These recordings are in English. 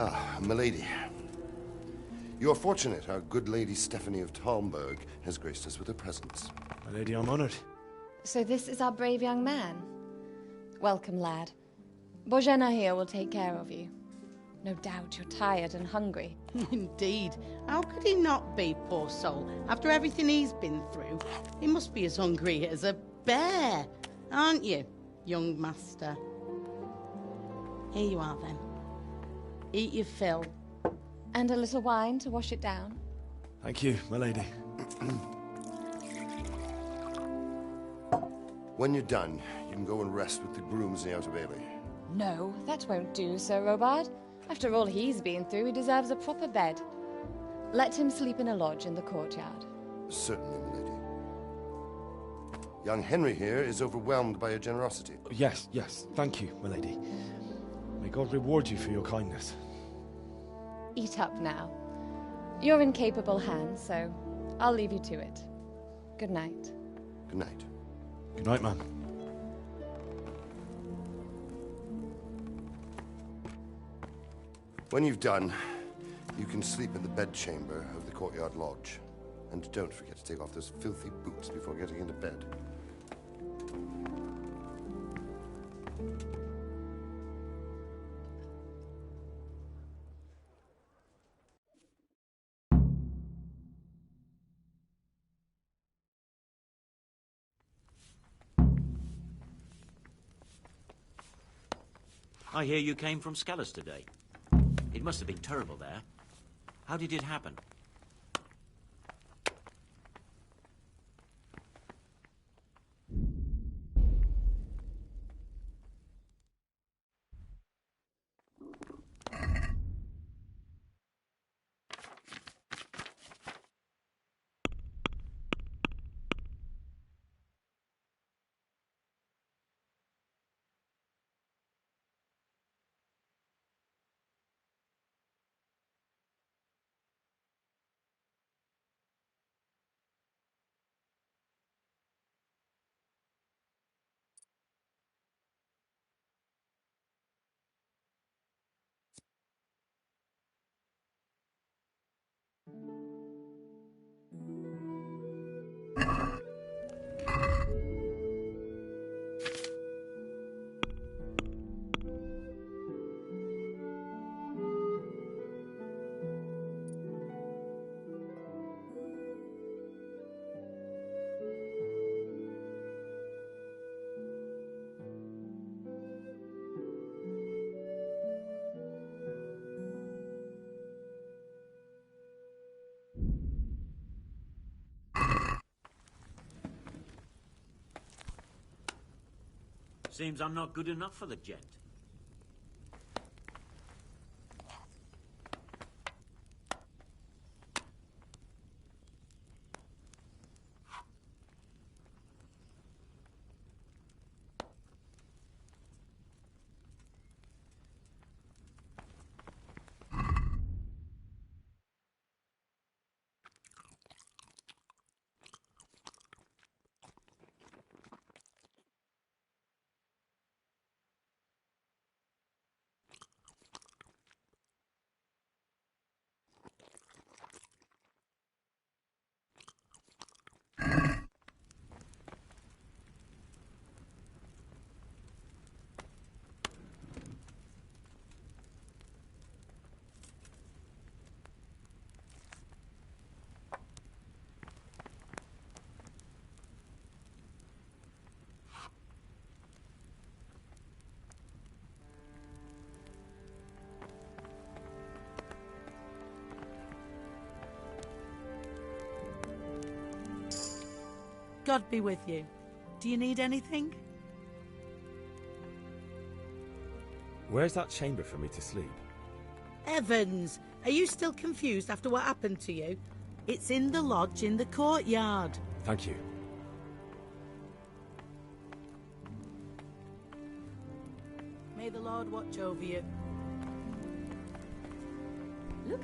Ah, milady. You are fortunate our good lady Stephanie of Talmberg has graced us with her presence. My lady, I'm honored. So this is our brave young man. Welcome, lad. Bozhena here will take care of you. No doubt you're tired and hungry. Indeed. How could he not be, poor soul? After everything he's been through, he must be as hungry as a bear. Aren't you, young master? Here you are, then. Eat your fill. And a little wine to wash it down. Thank you, my lady. When you're done, you can go and rest with the grooms in the Outer Bailey. No, that won't do, Sir Robard. After all he's been through, he deserves a proper bed. Let him sleep in a lodge in the courtyard. Certainly, milady. Young Henry here is overwhelmed by your generosity. Yes, thank you, my lady. May God reward you for your kindness. Eat up now. You're in capable hands, so I'll leave you to it. Good night. Good night. Good night, ma'am. When you've done, you can sleep in the bedchamber of the courtyard lodge. And don't forget to take off those filthy boots before getting into bed. I hear you came from Scallas today. It must have been terrible there. How did it happen? Seems I'm not good enough for the gent. God be with you. Do you need anything? Where's that chamber for me to sleep? Evans, are you still confused after what happened to you? It's in the lodge in the courtyard. Thank you. May the Lord watch over you. Look.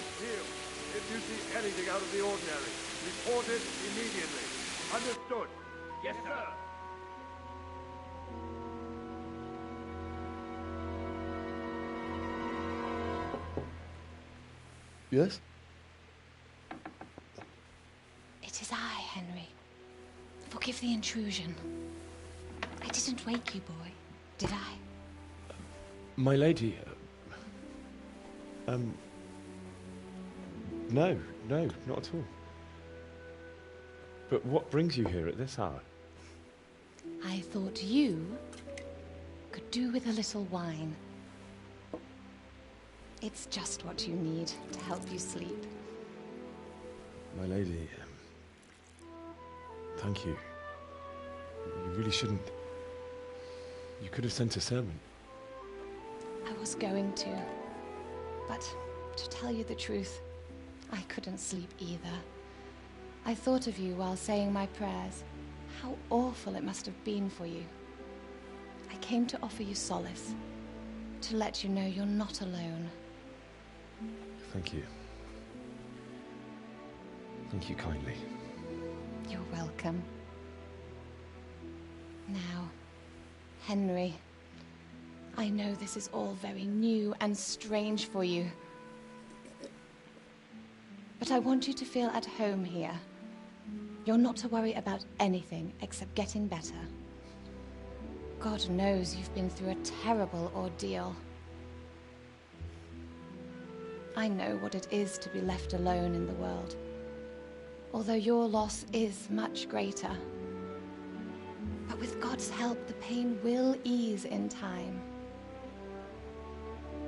my shield. If you see anything out of the ordinary, report it immediately. Understood? Yes, sir. Yes? It is I, Henry. Forgive the intrusion. I didn't wake you, boy, did I? My lady... No, not at all. But what brings you here at this hour? I thought you could do with a little wine. It's just what you need to help you sleep. My lady... thank you. You really shouldn't. You could have sent a servant. I was going to. But, to tell you the truth, I couldn't sleep either. I thought of you while saying my prayers. How awful it must have been for you. I came to offer you solace. To let you know you're not alone. Thank you. Thank you kindly. You're welcome. Now, Henry, I know this is all very new and strange for you. But I want you to feel at home here. You're not to worry about anything except getting better. God knows you've been through a terrible ordeal. I know what it is to be left alone in the world. Although your loss is much greater. But with God's help, the pain will ease in time.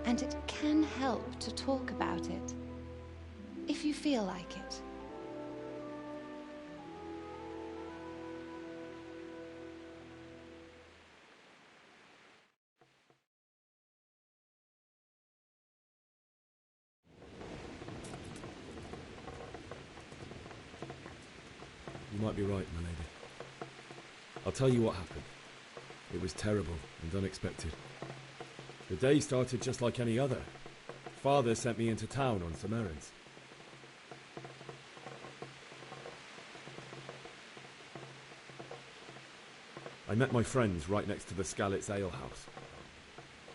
And it can help to talk about it, if you feel like it. You might be right, my lady. I'll tell you what happened. It was terrible and unexpected. The day started just like any other. Father sent me into town on some errands. I met my friends right next to the Skalitz alehouse.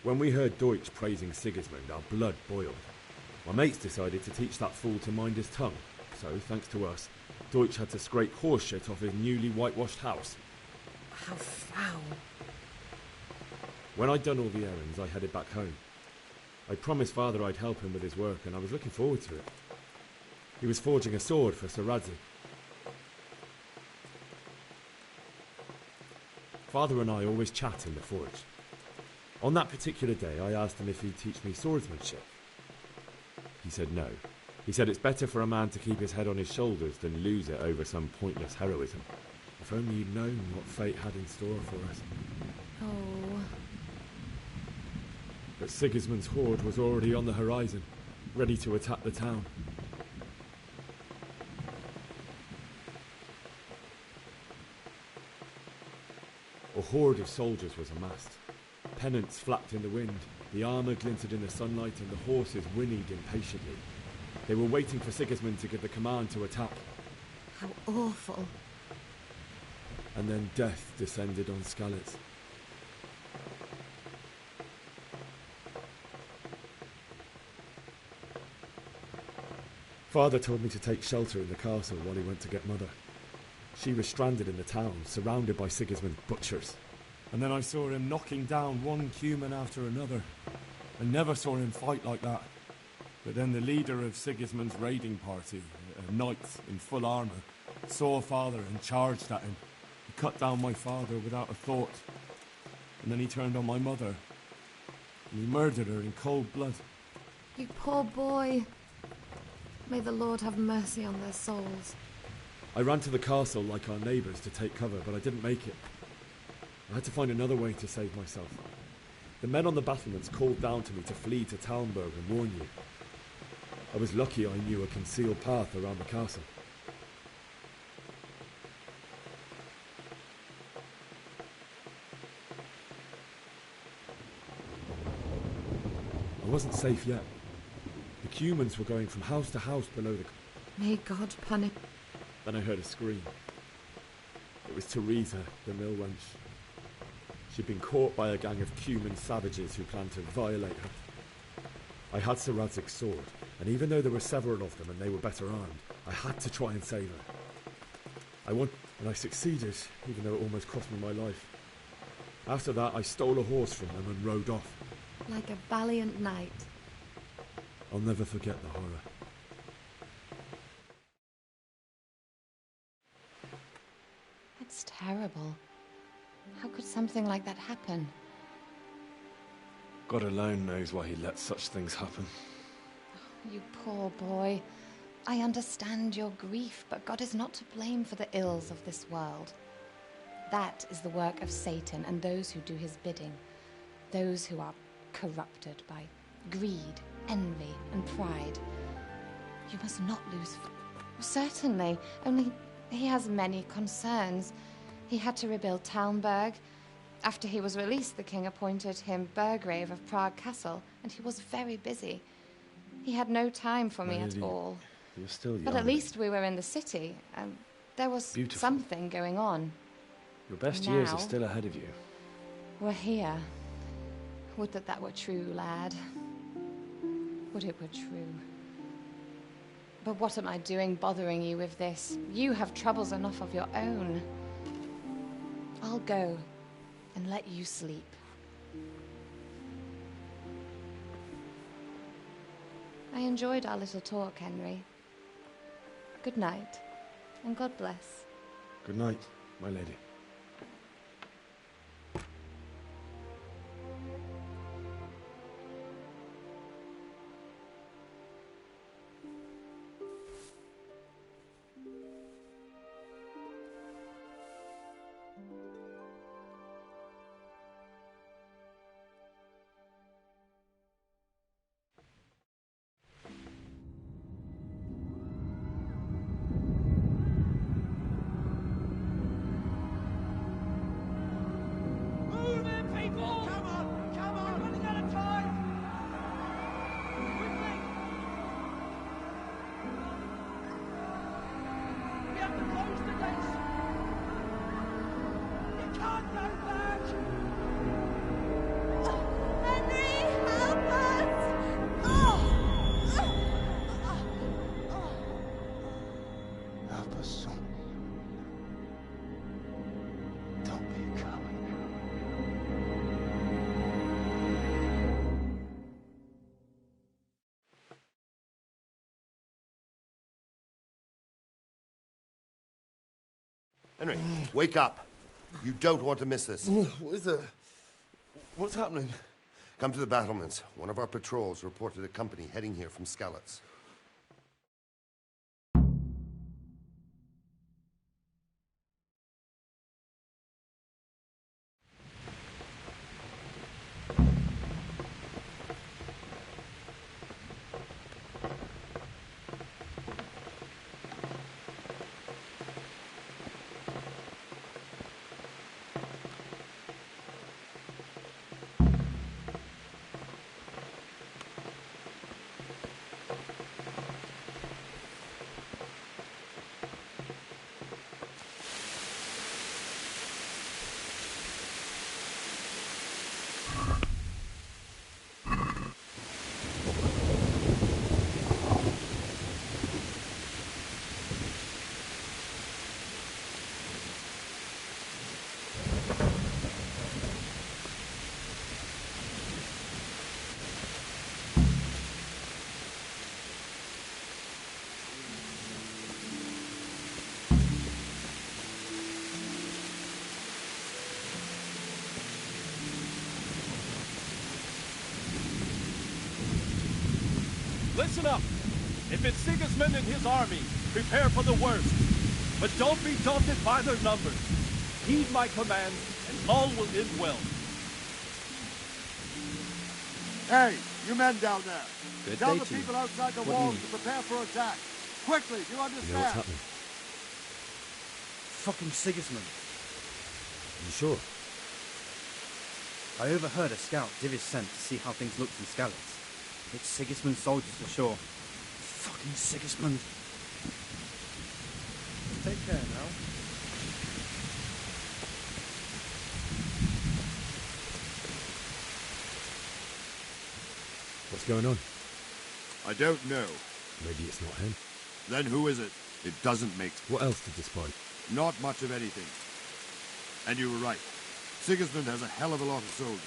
When we heard Deutsch praising Sigismund, our blood boiled. My mates decided to teach that fool to mind his tongue, so, thanks to us, Deutsch had to scrape horse shit off his newly whitewashed house. How foul. When I'd done all the errands, I headed back home. I promised Father I'd help him with his work, and I was looking forward to it. He was forging a sword for Sir Radzig. Father and I always chat in the forge. On that particular day, I asked him if he'd teach me swordsmanship. He said no. He said it's better for a man to keep his head on his shoulders than lose it over some pointless heroism. If only you'd known what fate had in store for us. Oh. But Sigismund's horde was already on the horizon, ready to attack the town. A horde of soldiers was amassed. Pennants flapped in the wind, the armour glinted in the sunlight, and the horses whinnied impatiently. They were waiting for Sigismund to give the command to attack. How awful. And then death descended on Skalitz. Father told me to take shelter in the castle while he went to get Mother. She was stranded in the town, surrounded by Sigismund's butchers. And then I saw him knocking down one human after another. I never saw him fight like that. But then the leader of Sigismund's raiding party, a knight in full armour, saw Father and charged at him. He cut down my father without a thought. And then he turned on my mother. And he murdered her in cold blood. You poor boy. May the Lord have mercy on their souls. I ran to the castle like our neighbours to take cover, but I didn't make it. I had to find another way to save myself. The men on the battlements called down to me to flee to Talmberg and warn you. I was lucky I knew a concealed path around the castle. I wasn't safe yet. The The Cumans were going from house to house below the... May God punish... Then I heard a scream. It was Teresa, the mill wench. She'd been caught by a gang of Cuman savages who planned to violate her. I had Sir Radzig's sword, and even though there were several of them and they were better armed, I had to try and save her. And I succeeded, even though it almost cost me my life. After that, I stole a horse from them and rode off. Like a valiant knight. I'll never forget the horror. That's terrible. How could something like that happen? God alone knows why he lets such things happen. You poor boy. I understand your grief, but God is not to blame for the ills of this world. That is the work of Satan and those who do his bidding. Those who are corrupted by greed, envy, and pride. You must not lose... Certainly, only he has many concerns. He had to rebuild Talmberg. After he was released, the king appointed him Burgrave of Prague Castle, and he was very busy. He had no time for me at all. You're still young. But at least we were in the city, and there was something going on. Your best years are still ahead of you. We're here. Would that that were true, lad. Would it were true. But what am I doing bothering you with this? You have troubles enough of your own. I'll go and let you sleep. I enjoyed our little talk, Henry. Good night, and God bless. Good night, my lady. Henry, wake up. You don't want to miss this. What is it? What's happening? Come to the battlements. One of our patrols reported a company heading here from Skalitz. Listen up! If it's Sigismund and his army, prepare for the worst. But don't be daunted by their numbers. Heed my command, and all will end well. Hey, you men down there. Good Tell day the to you. people outside the What do you walls need? to prepare for attack. Quickly, do you You know what's understand? happening? Fucking Sigismund. You sure? I overheard a scout Divish sent to see how things looked in Skalitz. It's Sigismund's soldiers for sure. Fucking Sigismund. Take care now. What's going on? I don't know. Maybe it's not him. Then who is it? It doesn't make... What else did you spy? Not much of anything. And you were right. Sigismund has a hell of a lot of soldiers.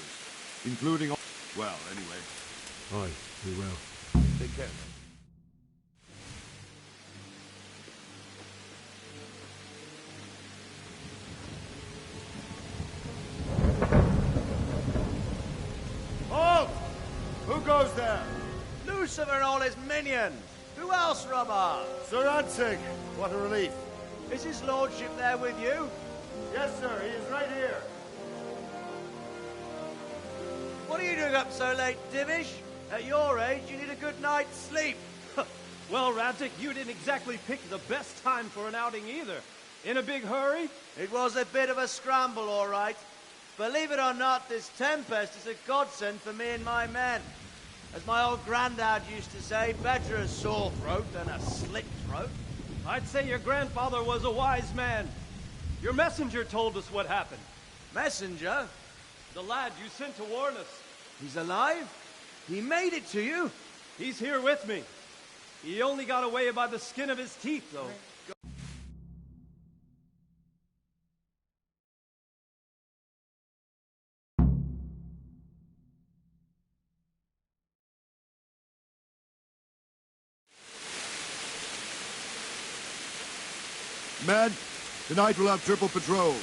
Including all... Well, anyway. Aye, we will. Take care. Halt! Who goes there? Lucifer and all his minions. Who else, Robert? Sir Ansig! What a relief. Is his lordship there with you? Yes, sir. He is right here. What are you doing up so late, Divish? At your age, you need a good night's sleep. Well, Radzik, you didn't exactly pick the best time for an outing either. In a big hurry? It was a bit of a scramble, all right. Believe it or not, this tempest is a godsend for me and my men. As my old granddad used to say, better a sore throat than a slit throat. I'd say your grandfather was a wise man. Your messenger told us what happened. Messenger? The lad you sent to warn us. He's alive? He made it to you? He's here with me. He only got away by the skin of his teeth, though. Men, tonight we'll have triple patrols.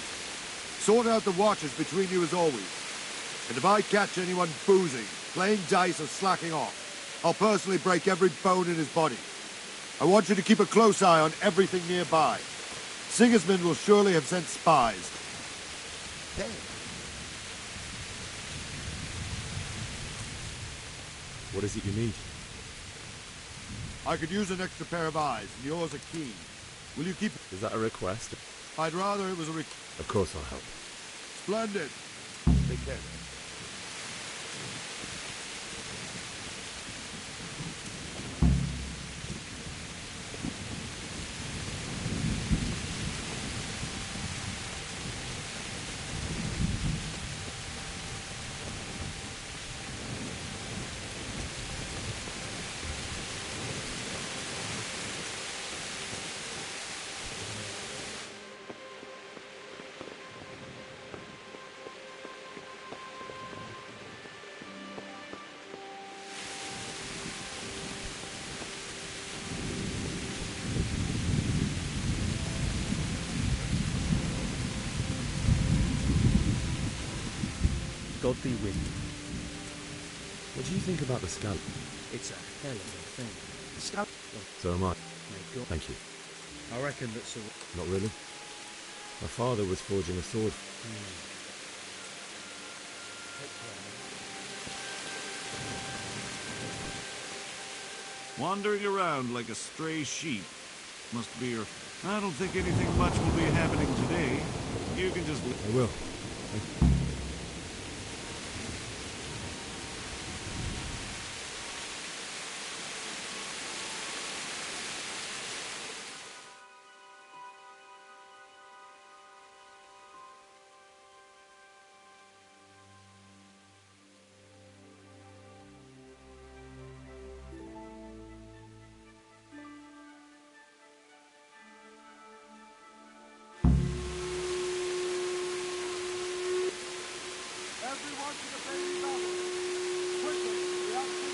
Sort out the watches between you as always. And if I catch anyone boozing, playing dice or slacking off, I'll personally break every bone in his body. I want you to keep a close eye on everything nearby. Sigismund will surely have sent spies. Hey. What is it you need? I could use an extra pair of eyes, and yours are keen. Will you keep... Is that a request? I'd rather it was a Of course I'll help. Splendid. Take care. God be with you. What do you think about the scalp? It's a hell of a thing. The scalp... So am I. May God... Thank you. I reckon that Sir... Not really. My father was forging a sword. Wandering around like a stray sheep. Must be your... I don't think anything much will be happening today. You can just... I will. Everyone to the baby battle. Quickly, the outfit.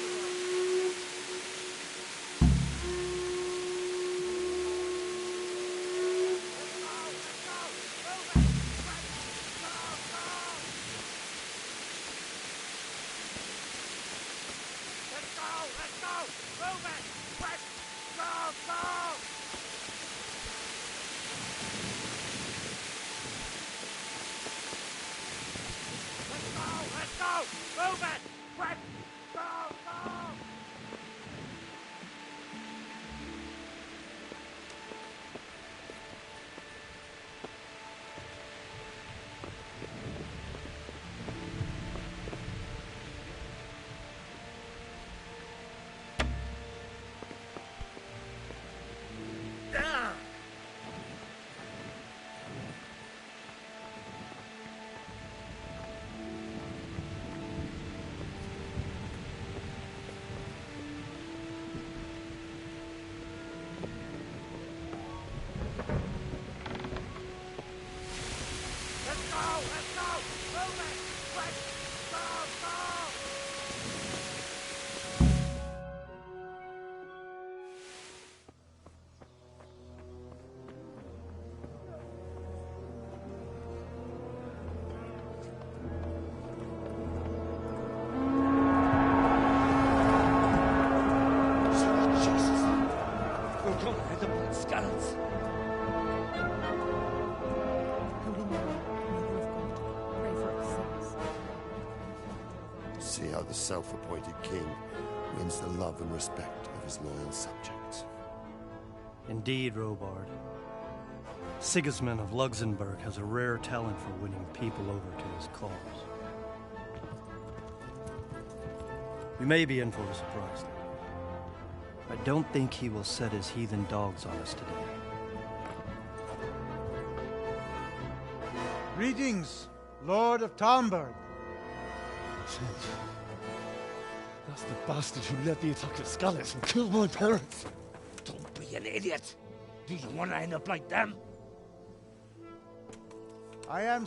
Don't let them put scallops. Holy Mary, Mother of God, pray for us sinners. See how the self-appointed king wins the love and respect of his loyal subjects. Indeed, Robard. Sigismund of Luxembourg has a rare talent for winning people over to his cause. We may be in for a surprise, though. I don't think he will set his heathen dogs on us today. Greetings, Lord of Talmberg. That's the bastard who led the attack at Scallops and killed my parents. Don't be an idiot. Do you want to end up like them? I am...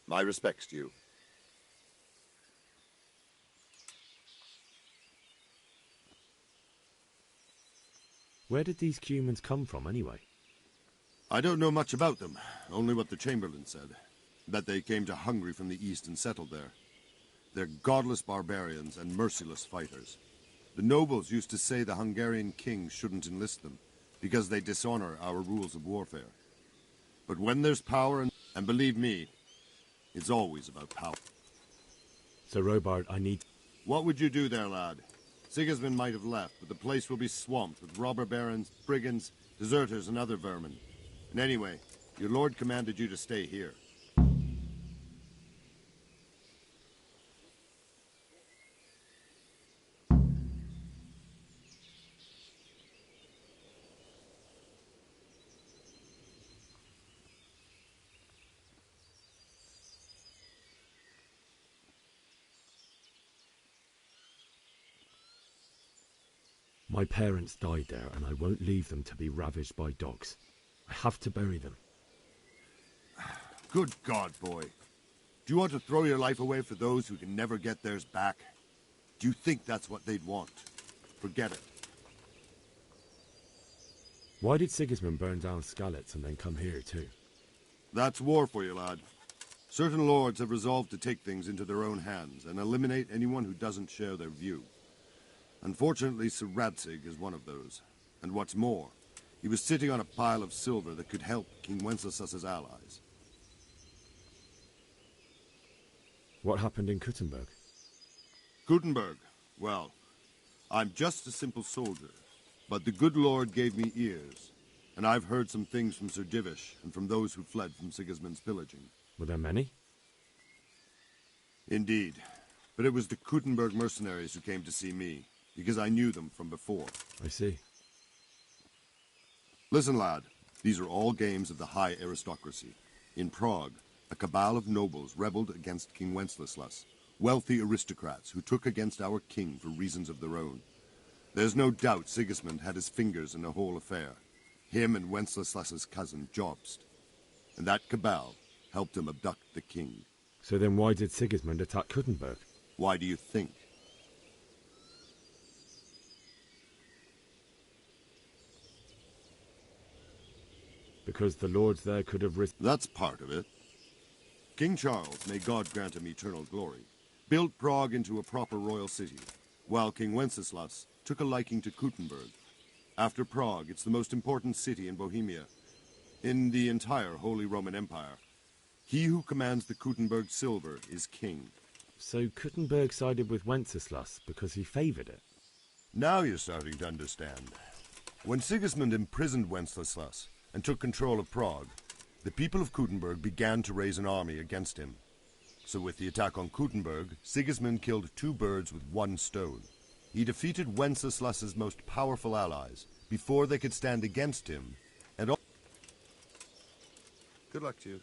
My respects to you. Where did these Cumans come from, anyway? I don't know much about them, only what the Chamberlain said. That they came to Hungary from the east and settled there. They're godless barbarians and merciless fighters. The nobles used to say the Hungarian king shouldn't enlist them, because they dishonor our rules of warfare. But when there's power, and believe me, it's always about power. So, Robard, I need... What would you do there, lad? Sigismund might have left, but the place will be swamped with robber barons, brigands, deserters, and other vermin. And anyway, your lord commanded you to stay here. My parents died there, and I won't leave them to be ravaged by dogs. I have to bury them. Good God, boy. Do you want to throw your life away for those who can never get theirs back? Do you think that's what they'd want? Forget it. Why did Sigismund burn down Skalitz and then come here, too? That's war for you, lad. Certain lords have resolved to take things into their own hands and eliminate anyone who doesn't share their view. Unfortunately, Sir Radzig is one of those. And what's more, he was sitting on a pile of silver that could help King Wenceslas's allies. What happened in Kuttenberg? Kuttenberg? Well, I'm just a simple soldier, but the good Lord gave me ears, and I've heard some things from Sir Divish and from those who fled from Sigismund's pillaging. Were there many? Indeed, but it was the Kuttenberg mercenaries who came to see me, because I knew them from before. I see. Listen, lad, these are all games of the high aristocracy. In Prague, a cabal of nobles rebelled against King Wenceslas, wealthy aristocrats who took against our king for reasons of their own. There's no doubt Sigismund had his fingers in the whole affair. Him and Wenceslas's cousin, Jobst. And that cabal helped him abduct the king. So then why did Sigismund attack Kuttenberg? Why do you think? Because the lords there could have risked... That's part of it. King Charles, may God grant him eternal glory, built Prague into a proper royal city, while King Wenceslas took a liking to Kuttenberg. After Prague, it's the most important city in Bohemia, in the entire Holy Roman Empire. He who commands the Kuttenberg silver is king. So Kuttenberg sided with Wenceslas because he favoured it? Now you're starting to understand. When Sigismund imprisoned Wenceslas and took control of Prague, the people of Kuttenberg began to raise an army against him. So with the attack on Kuttenberg, Sigismund killed 2 birds with 1 stone. He defeated Wenceslas's most powerful allies before they could stand against him, and Good luck to you.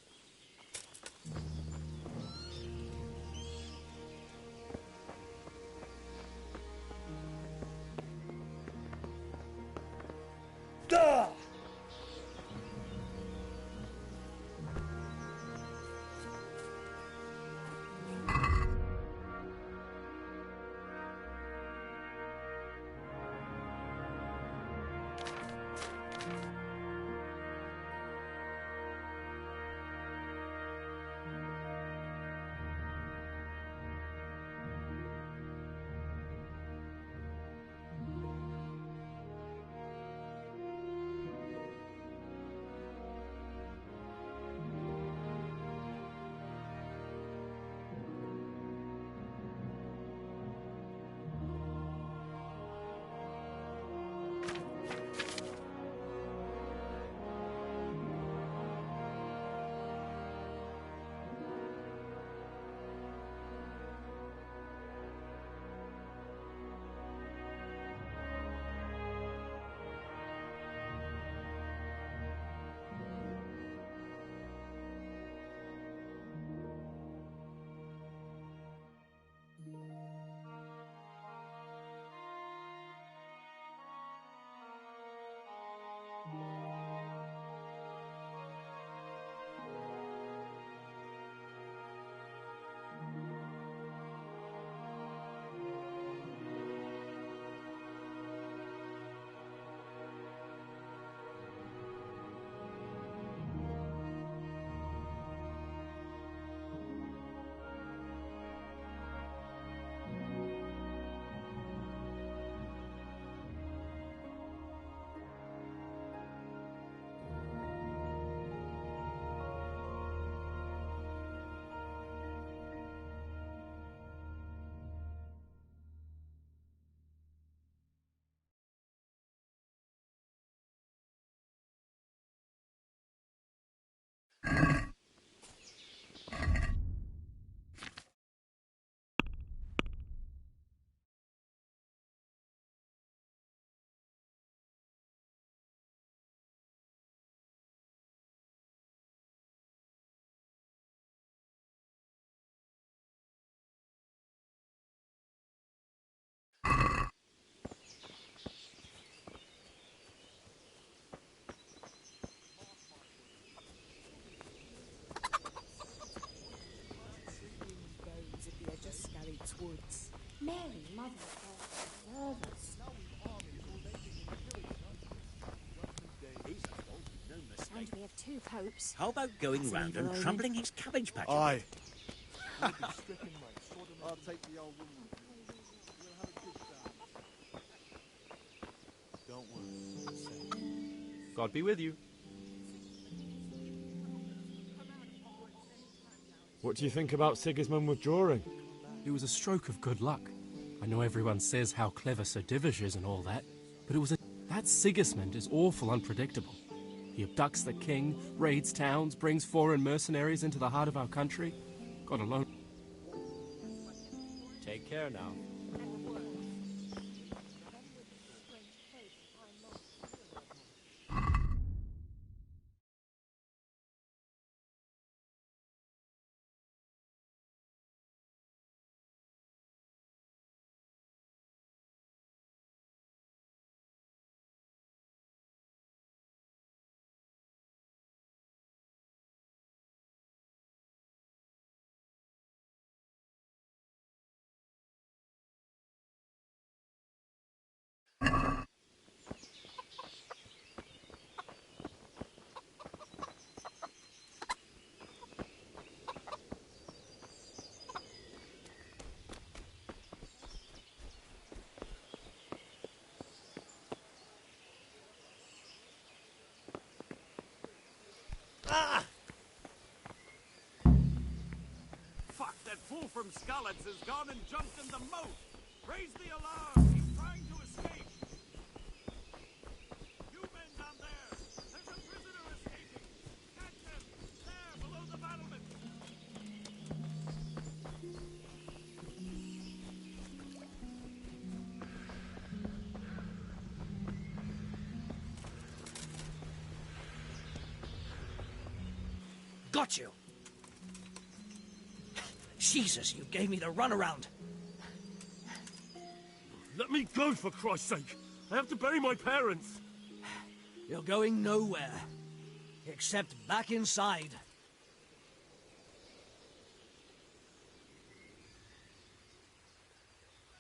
Woods. Mary, mother of all nervous. And we have two popes. How about going round and trampling his cabbage patch? Aye. I'll take the old woman. We'll have a good time. Don't worry. God be with you. What do you think about Sigismund withdrawing? It was a stroke of good luck. I know everyone says how clever Sir Divish is and all that, but it was that Sigismund is awful unpredictable. He abducts the king, raids towns, brings foreign mercenaries into the heart of our country. God alone. Take care now. Ah! Fuck, that fool from Skalitz has gone and jumped in the moat! Raise the alarm! He's trying to escape! You men down there! There's a prisoner escaping! Catch him! There, below the battlement! Got you! Jesus, you gave me the runaround! Let me go, for Christ's sake! I have to bury my parents! You're going nowhere. Except back inside.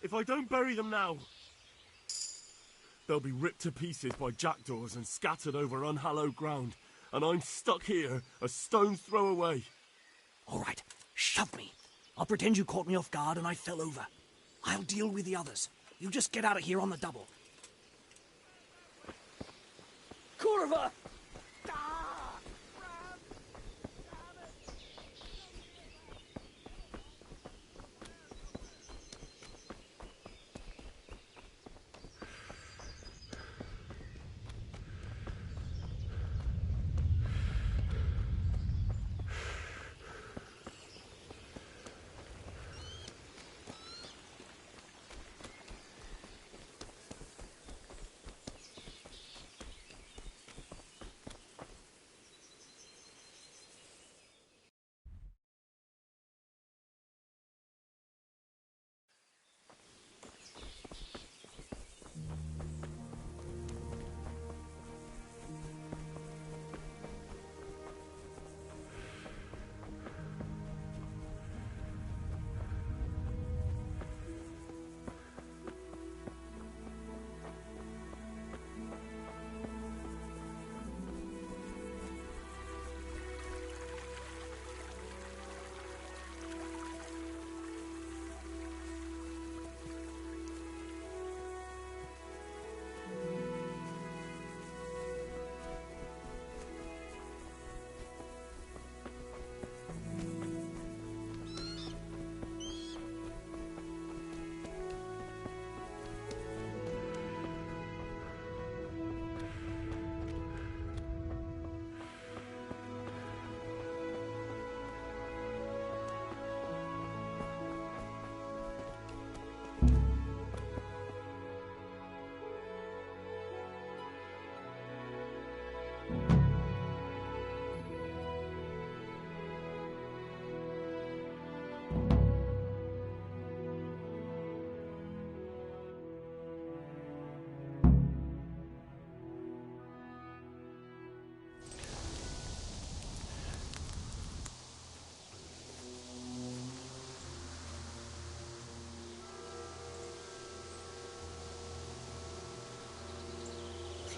If I don't bury them now, They'll be ripped to pieces by jackdaws and scattered over unhallowed ground, and I'm stuck here, a stone's throw away. All right, shove me. I'll pretend you caught me off guard and I fell over. I'll deal with the others. You just get out of here on the double. Kurva!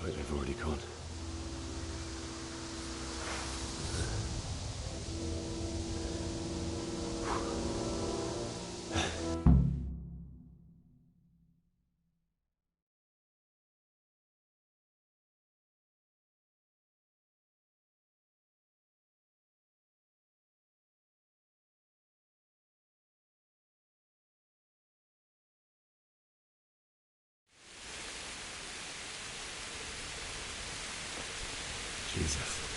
Like they've already gone. Jesus.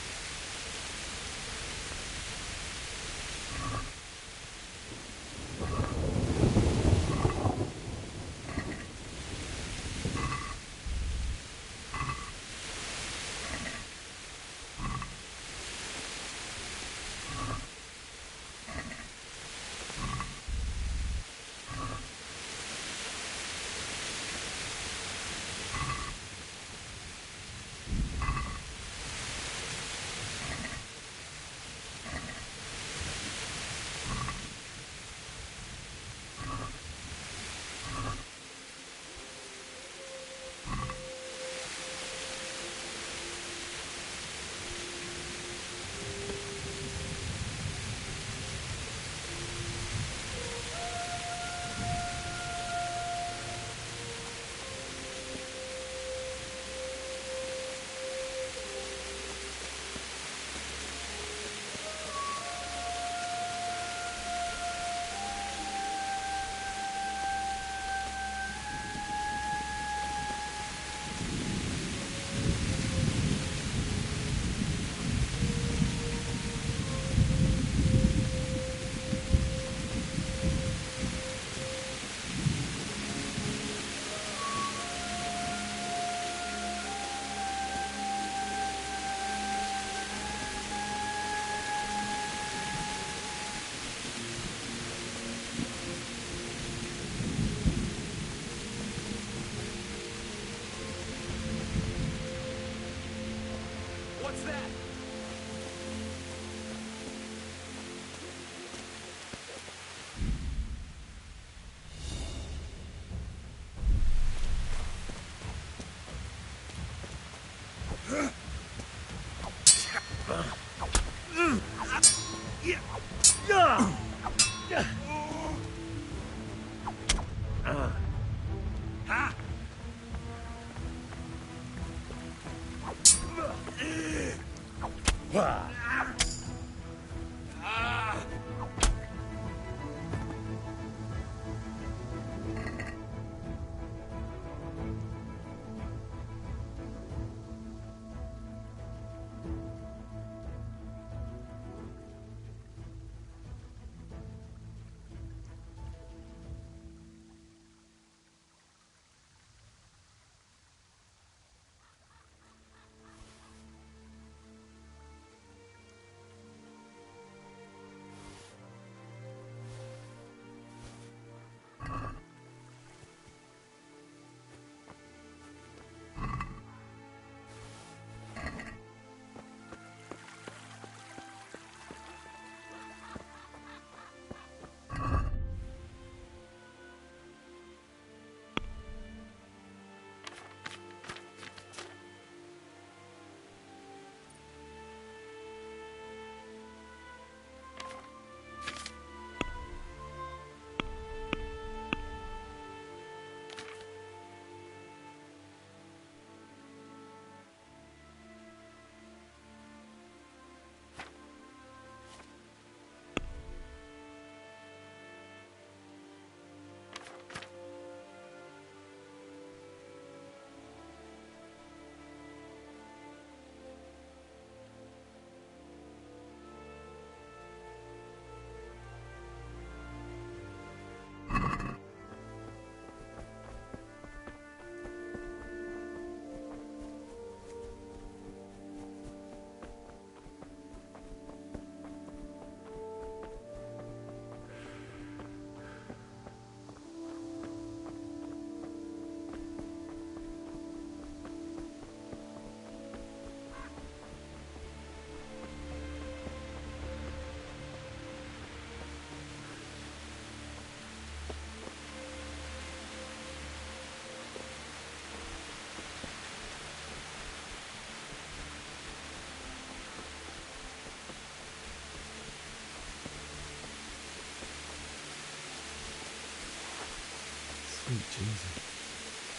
Sweet Jesus.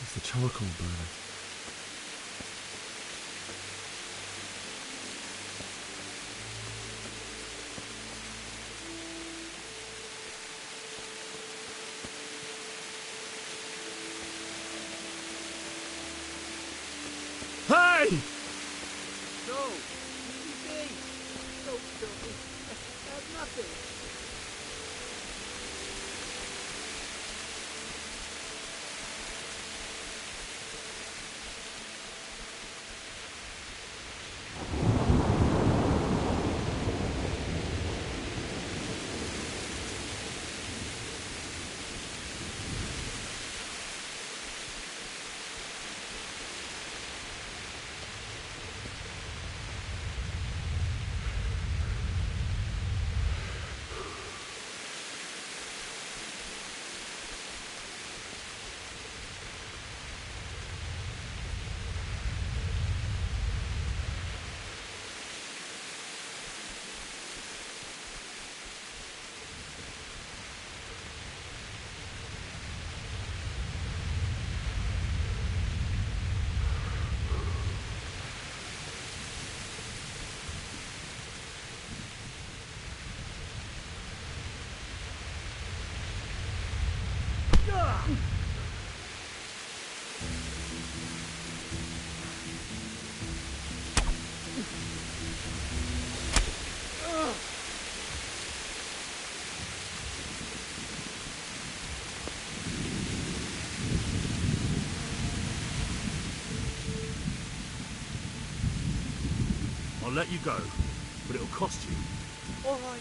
It's the charcoal burner. Hey! No, easy. Don't kill me. That's nothing. I'll let you go, but it'll cost you. All right.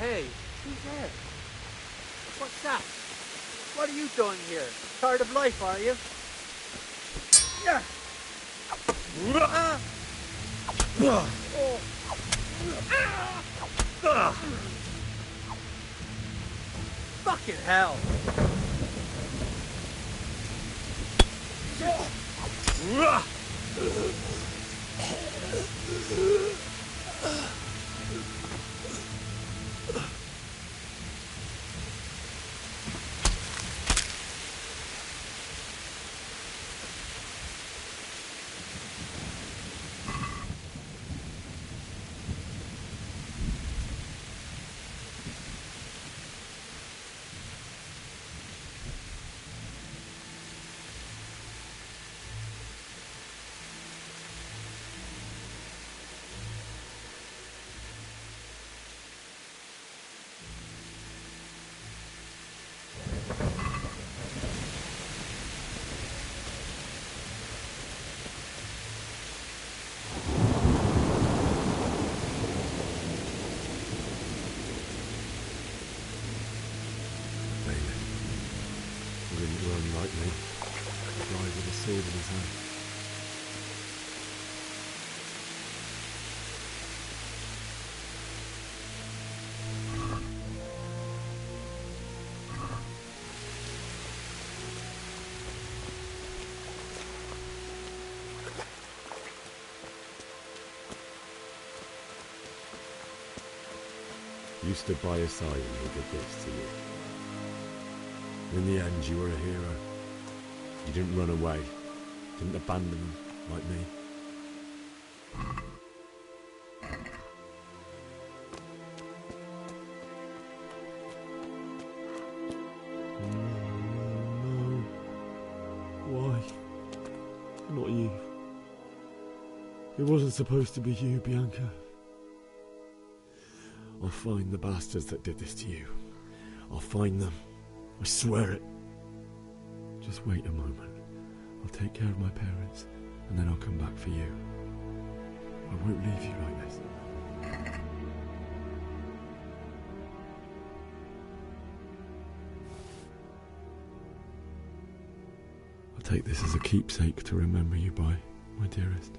Hey, who's there? What's that? What are you doing here? Tired of life, are you? Fucking hell! Sword in his hand. You stood by his side when he did this to you. In the end, you were a hero. You didn't run away. Didn't abandon them like me. No. Why? Not you. It wasn't supposed to be you, Bianca. I'll find the bastards that did this to you. I'll find them. I swear it. Just wait a moment. I'll take care of my parents, and then I'll come back for you. I won't leave you like this. I'll take this as a keepsake to remember you by, my dearest.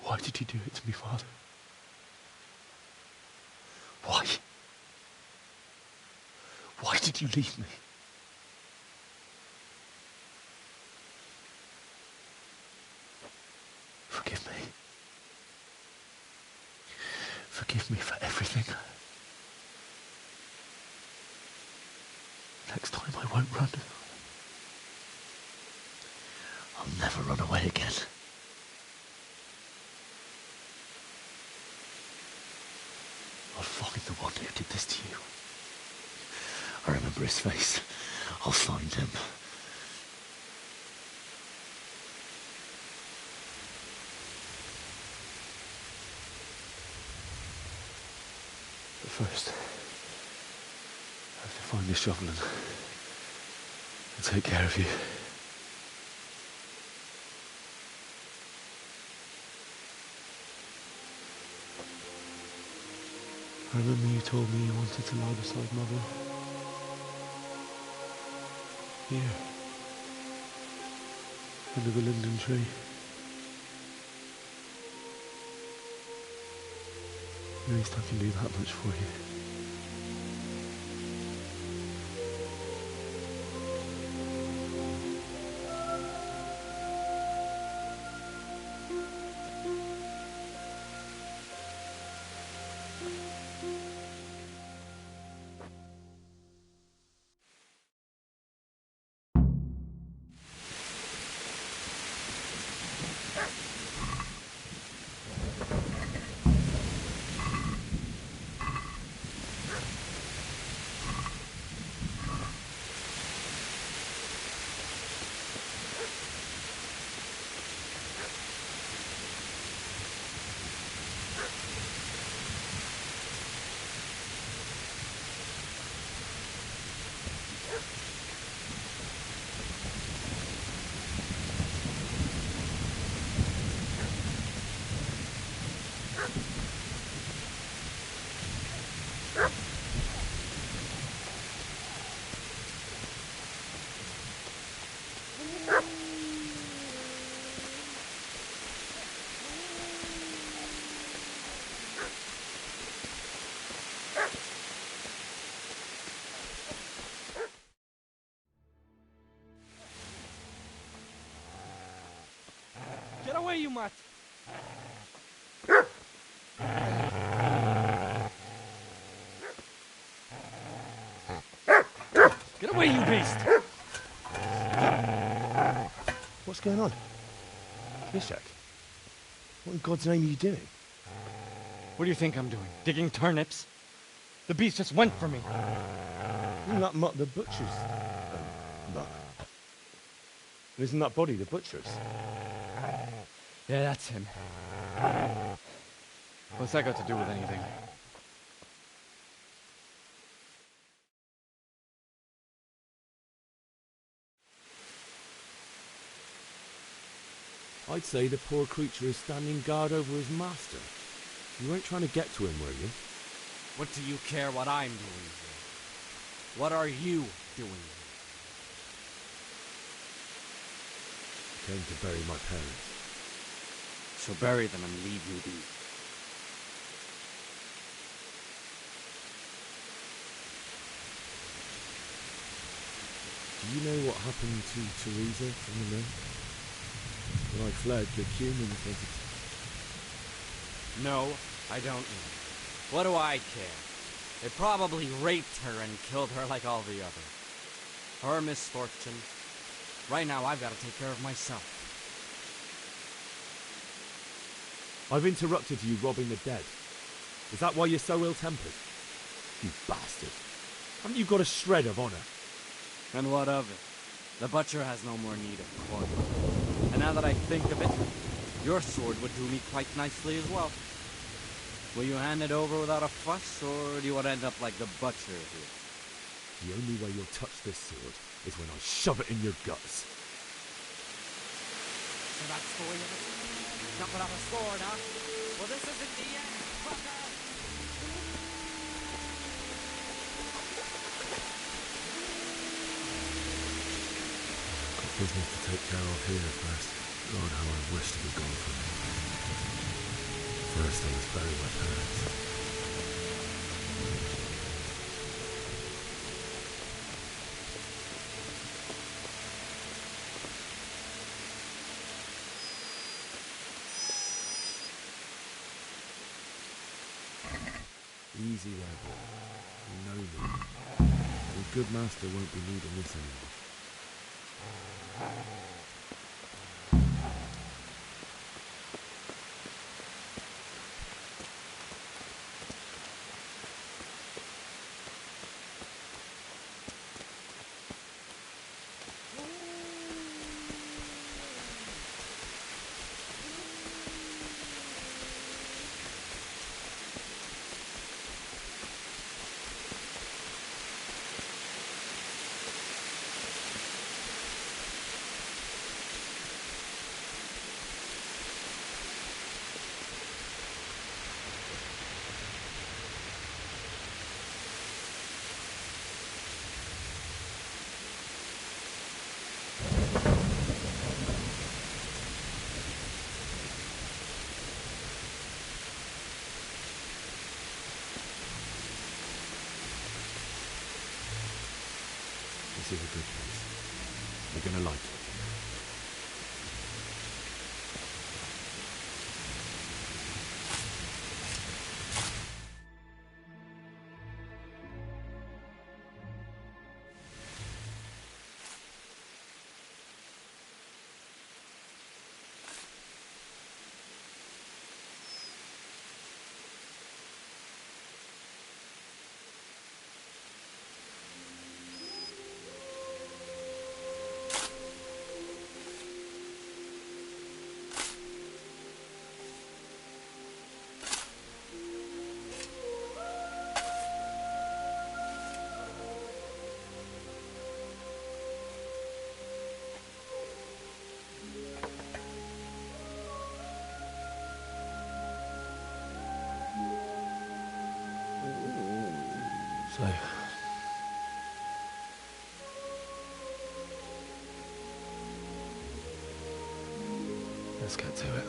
Why did you do it to me, Father? Why? Why did you leave me? Forgive me. Forgive me for everything. Next time I won't run. I'll never run away again. I'll find the one who did this to you. I remember his face. I'll find him. But first, find the shovel and take care of you. I remember you told me you wanted to lie beside Mother. Here. Under the linden tree. At least I can do that much for you. Get away, you mutt! Get away, you beast! What's going on? Mishak? What in God's name are you doing? What do you think I'm doing? Digging turnips? The beast just went for me. Isn't that Mutt the butcher's? Mutt. And isn't that body the butcher's? Yeah, that's him. What's that got to do with anything? I'd say the poor creature is standing guard over his master. You weren't trying to get to him, were you? What do you care what I'm doing here? What are you doing here? Came to bury my parents. So bury them and leave you be. Do you know what happened to Teresa from the mill? When I fled, the humans wanted to... No, I don't know. What do I care? They probably raped her and killed her like all the others. Her misfortune. Right now, I've got to take care of myself. I've interrupted you robbing the dead. Is that why you're so ill-tempered? You bastard. Haven't you got a shred of honor? And what of it? The butcher has no more need of court. And now that I think of it, your sword would do me quite nicely as well. Will you hand it over without a fuss, or do you want to end up like the butcher here? The only way you'll touch this sword is when I shove it in your guts. So that's the way of it? Not without a sword, huh? Well, this isn't the end, fucker! Got business to take care of here first. God, how I wish to be gone from it. First, I must bury my parents. Easy there, boy. You know me. Your good master won't be needing this anymore. This is a good place. You're gonna like it. So, let's get to it.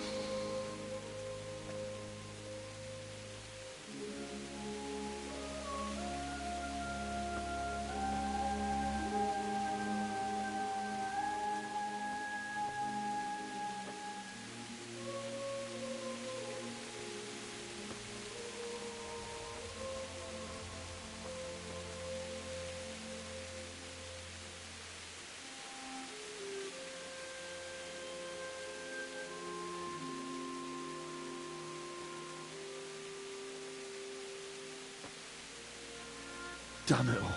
Damn it all.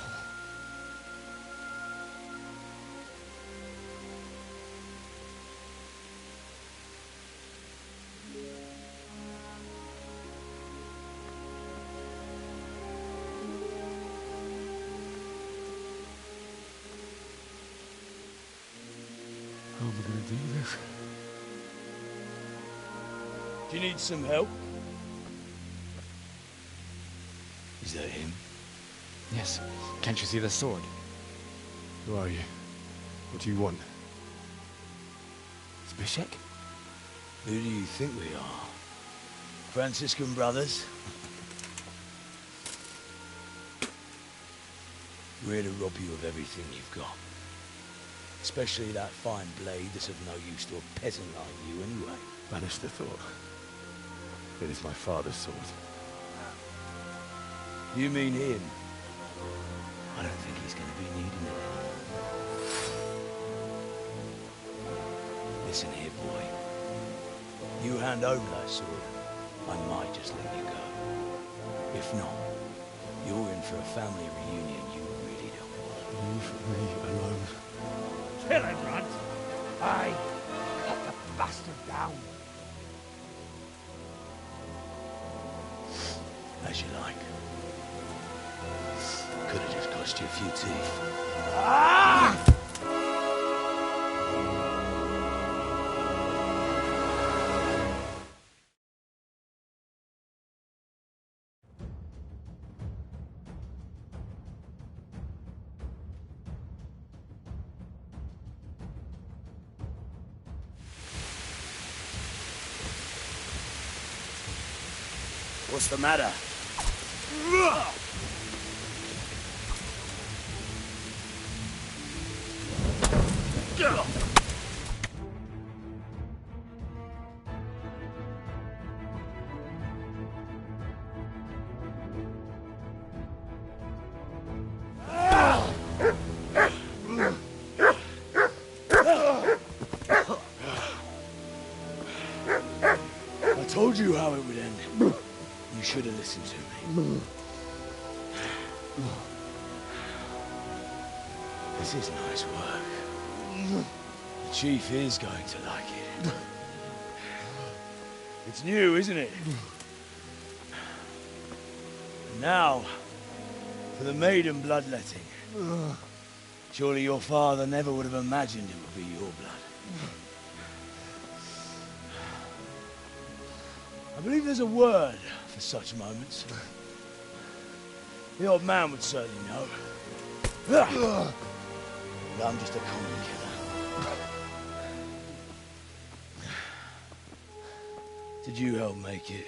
How am I going to do this? Do you need some help? Is that him? Yes. Can't you see the sword? Who are you? What do you want? Zbyszek? Who do you think we are? Franciscan brothers? We're here to rob you of everything you've got. Especially that fine blade that's of no use to a peasant like you anyway. Banish the thought. It is my father's sword. You mean him? I don't think he's going to be needing it. Listen here, boy. You hand over that sword, I might just let you go. If not, you're in for a family reunion you really don't want. Leave me alone. Kill him, Runt! Aye, cut the bastard down. As you like. Could have just cost you a few teeth. Ah! What's the matter? I told you how it would end. You should have listened to me. This is nice work. The chief is going to like it. It's new, isn't it? And now, for the maiden bloodletting. Surely your father never would have imagined it would be your blood. I believe there's a word for such moments. The old man would certainly know. But I'm just a common killer. Did you help make it?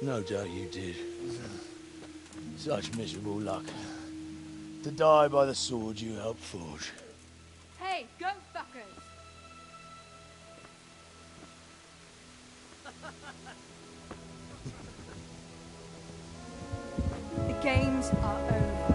No doubt you did. Such miserable luck. To die by the sword you helped forge. Hey, go fuckers! The games are over.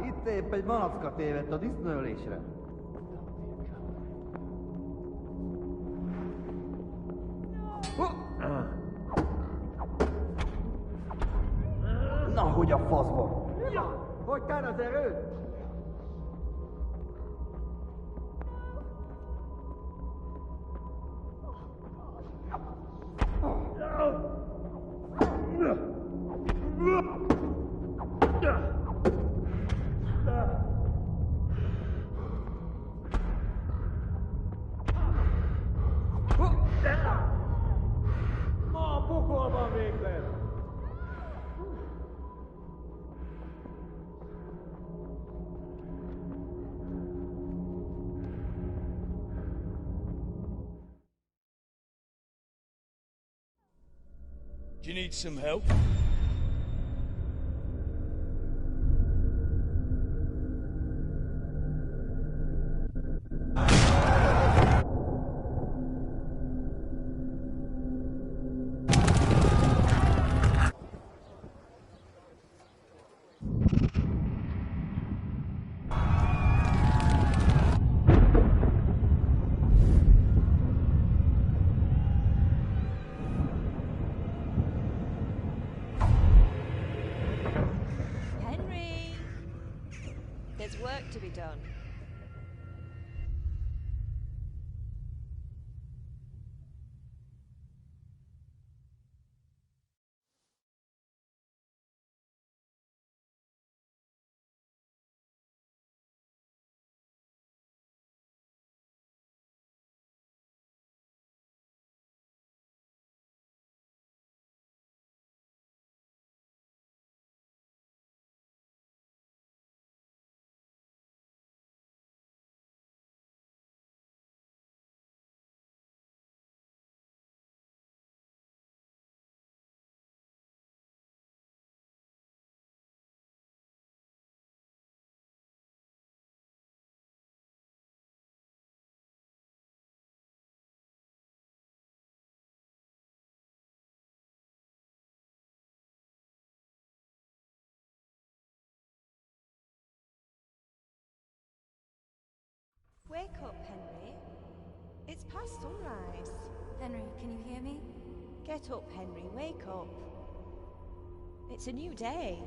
Itt épp egy malacka tévedt a disznőlésre. Na, hogy a faszba? Hogy kell az erőd? Ma a pokolban végzett! Do you need some help? done. Wake up, Henry. It's past sunrise. Henry, can you hear me? Get up, Henry. Wake up. It's a new day.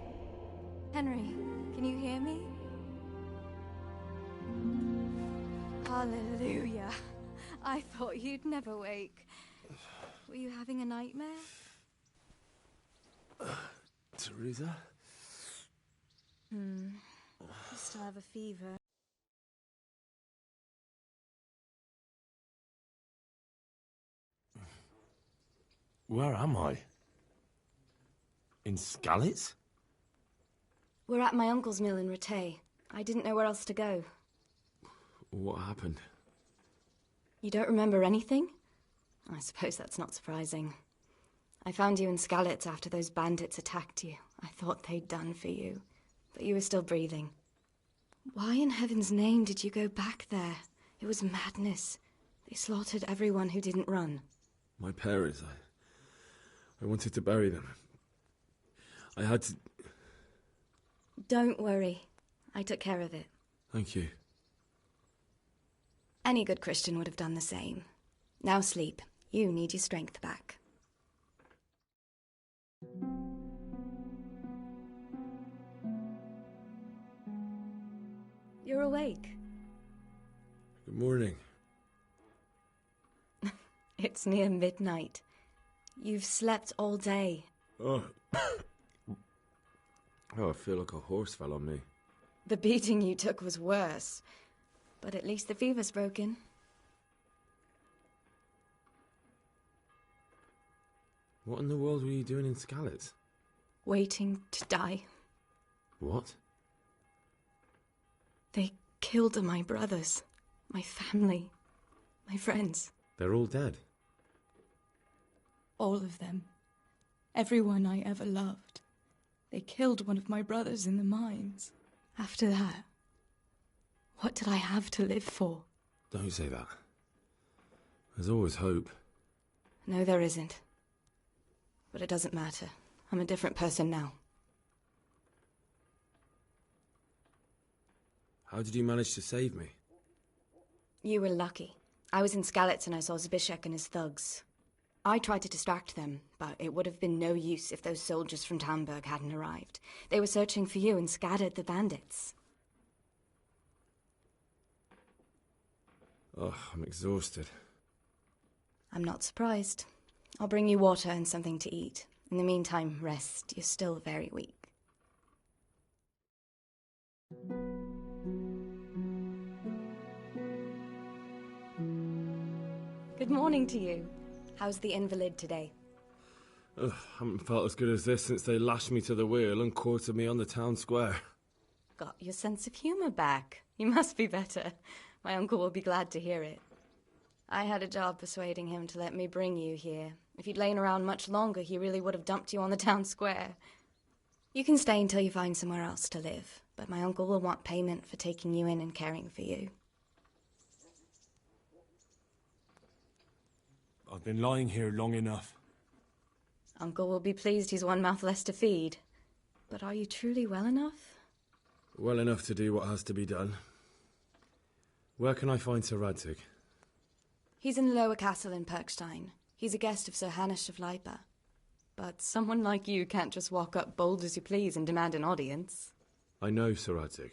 Henry, can you hear me? Hallelujah. I thought you'd never wake. Were you having a nightmare? Teresa? You still have a fever. Where am I? In Skalitz? We're at my uncle's mill in Rattay. I didn't know where else to go. What happened? You don't remember anything? I suppose that's not surprising. I found you in Skalitz after those bandits attacked you. I thought they'd done for you, but you were still breathing. Why in heaven's name did you go back there? It was madness. They slaughtered everyone who didn't run. My parents, I wanted to bury them. I had to... Don't worry. I took care of it. Thank you. Any good Christian would have done the same. Now sleep. You need your strength back. You're awake. Good morning. It's near midnight. You've slept all day. Oh. I feel like a horse fell on me. The beating you took was worse. But at least the fever's broken. What in the world were you doing in Skalitz? Waiting to die. What? They killed my brothers, my family, my friends. They're all dead. All of them. Everyone I ever loved. They killed one of my brothers in the mines. After that, what did I have to live for? Don't say that. There's always hope. No, there isn't. But it doesn't matter. I'm a different person now. How did you manage to save me? You were lucky. I was in Skalitz and I saw Zbyszek and his thugs. I tried to distract them, but it would have been no use if those soldiers from Talmberg hadn't arrived. They were searching for you and scattered the bandits. Oh, I'm exhausted. I'm not surprised. I'll bring you water and something to eat. In the meantime, rest. You're still very weak. Good morning to you. How's the invalid today? Ugh, haven't felt as good as this since they lashed me to the wheel and quartered me on the town square. Got your sense of humour back. You must be better. My uncle will be glad to hear it. I had a job persuading him to let me bring you here. If you'd lain around much longer, he really would have dumped you on the town square. You can stay until you find somewhere else to live, but my uncle will want payment for taking you in and caring for you. I've been lying here long enough. Uncle will be pleased he's one mouth less to feed. But are you truly well enough? Well enough to do what has to be done. Where can I find Sir Radzig? He's in the lower castle in Perkstein. He's a guest of Sir Hanush of Leipa. But someone like you can't just walk up bold as you please and demand an audience. I know Sir Radzig.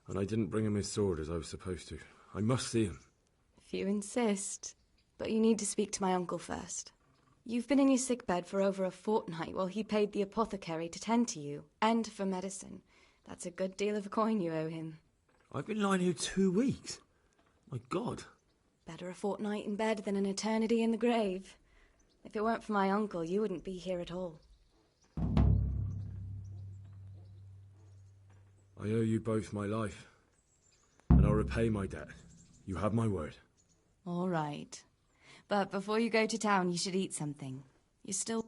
And I didn't bring him his sword as I was supposed to. I must see him. If you insist. But you need to speak to my uncle first. You've been in your sickbed for over a fortnight while he paid the apothecary to tend to you, and for medicine. That's a good deal of coin you owe him. I've been lying here 2 weeks. My God. Better a fortnight in bed than an eternity in the grave. If it weren't for my uncle, you wouldn't be here at all. I owe you both my life. And I'll repay my debt. You have my word. All right. But before you go to town, you should eat something. You're still...